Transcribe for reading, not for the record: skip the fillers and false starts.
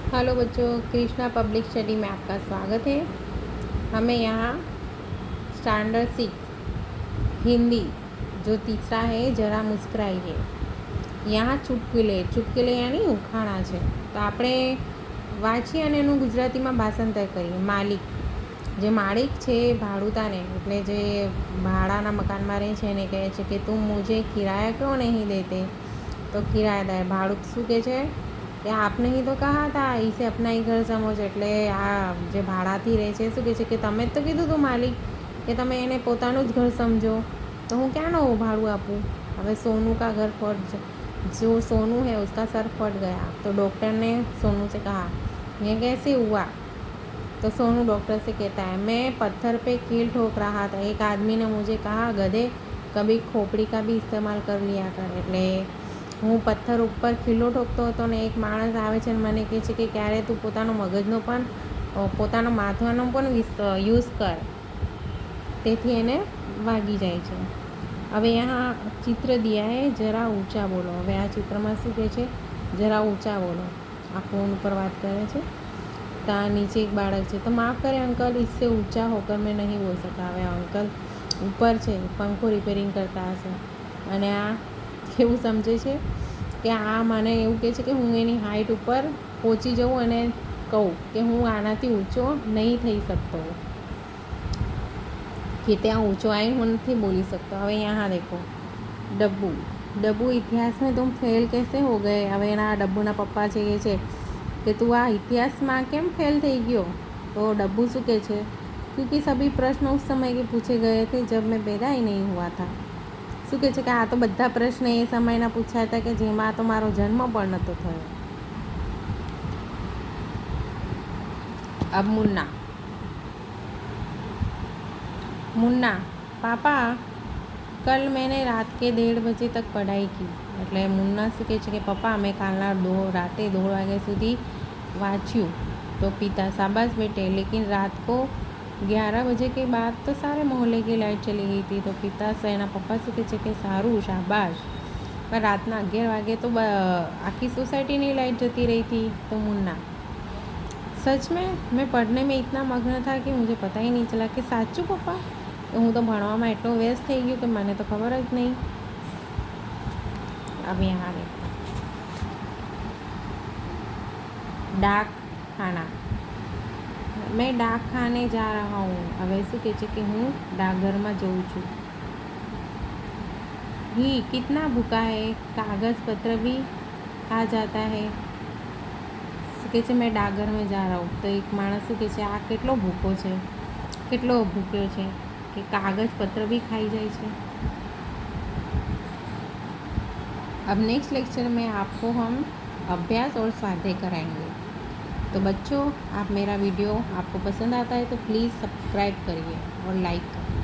Hello बच्चों, Krishna public study में आपका स्वागत है। हमें यहाँ स्टैंडर्ड 6 हिंदी जो तीसरा है जरा मुस्कुराइए। यहाँ ચુટકુલે યાની ઉખાણા છે, તો આપણે વાંચીએ અને એનું ગુજરાતીમાં ભાષાંતર કરીએ। માલિક, જે માલિક છે ભાડુતાને, એટલે જે ભાડાના મકાનમાં રહે છે એને કહે છે કે તું મુझे किराया क्यों नहीं देते। તો કિરાયદાર ભાડુત શું કહે છે કે આપને ही तो कहा था इसे अपना ही घर समझ। એટલે આ જે ભાડાથી રહે છે શું કહે છે કે તમે જ તો કીધું હતું માલિક કે તમે એને પોતાનું જ ઘર સમજો, તો હું ક્યાંનો ભાડું આપું। હવે सोनू का घर फट जो सोनू है उसका सर फट गया, तो डॉक्टर ने सोनू से कहा ये कैसे हुआ। तो सोनू डॉक्टर से कहता है मैं पत्थर पे कील ठोक रहा था, एक आदमी ने मुझे कहा गधे कभी खोपड़ी का भी इस्तेमाल कर लिया कर। એટલે હું પથ્થર ઉપર ખીલ્લો ઠોકતો હતો ને એક માણસ આવે છે અને મને કહે છે કે ક્યારે તું પોતાનો મગજનો પણ પોતાનો માથાનો પણ યુઝ કર, તેથી એને વાગી જાય છે। હવે यहाँ चित्र दिया है जरा ऊंचा बोलो। હવે આ ચિત્રમાં શું કહે છે જરા ऊंचा बोलो। આ ફોન ઉપર વાત કરે છે, તો આ નીચે એક બાળક છે, તો માफ़ करें अंकल इससे ऊंचा होकर मैं नहीं बोल सकता। હવે અંકલ ઉપર છે, પંખો રિપેરિંગ કરતા હશે અને આ કેવું સમજે છે કે આ મને એવું કહે છે કે હું એની હાઇટ ઉપર પહોંચી જાઉં અને કહું કે હું આનાથી ઊંચો નહીં થઈ શકતો, कि ત્યાં ऊंचो आई हूँ नहीं बोली सकता। હવે यहाँ देखो डब्बू, डब्बू इतिहास में तुम फेल कैसे हो गए। હવે એના ડબ્બુના પપ્પા છે એ છે કે તું આ ઇતિહાસમાં કેમ ફેલ થઈ ગયો। તો ડબ્બू શું કહે છે क्योंकि सभी प्रश्न उस समय के पूछे गए थे जब मैं पैदा ही नहीं हुआ था। શું કહે છે કે આ તો બધા પ્રશ્ન એ સમયના પૂછાયા હતા કે જેમાં તો મારો જન્મ પણ નહોતો થયો। अब मुन्ना, मुन्ना पापा कल मैंने रात के 1:30 बजे तक पढ़ाई की। એટલે મુન્ના શું કહે છે કે પપ્પા મેં કાલના રાતે 2 વાગ્યા સુધી વાંચ્યું। तो पिता शाबाश बेटे, लेकिन रात को 11 बजे के बाद तो सारे मोहल्ले की लाइट चली गई थी। तो पिता से एना पप्पा શું કહે છે કે સારું શાબાશ, पर रातना 11 वागे तो आखी सोसाइटी ની लाइट जती रही थी। तो मुन्ना सच में मैं पढ़ने में इतना मग्न था कि मुझे पता ही नहीं चला। कि साचું पप्पा, तो હું તો ભણવામાં એટલો વ્યસ્ત થઈ ગયો કે મને તો ખબર જ નહીં। अब यहाँ देखो डाक खाना, मैं डाक खाने जा रहा हूँ। હવે શું કહે છે કે હું डाकघરમાં જઉં છું। ही कितना भूखा है, कागज पत्र भी खा जाता है। શું કહે છે मैं डाकघर में जा रहा हूँ, તો એક માણસ શું કહે છે આ કેટલો ભૂખો છે, કેટલો ભૂખ્યો છે कि कागज पत्र भी खाई जाए छे। अब नेक्स्ट लेक्चर में आपको हम अभ्यास और स्वाध्याय कराएंगे। तो बच्चों, आप मेरा वीडियो आपको पसंद आता है तो प्लीज़ सब्सक्राइब करिए और लाइक करिए।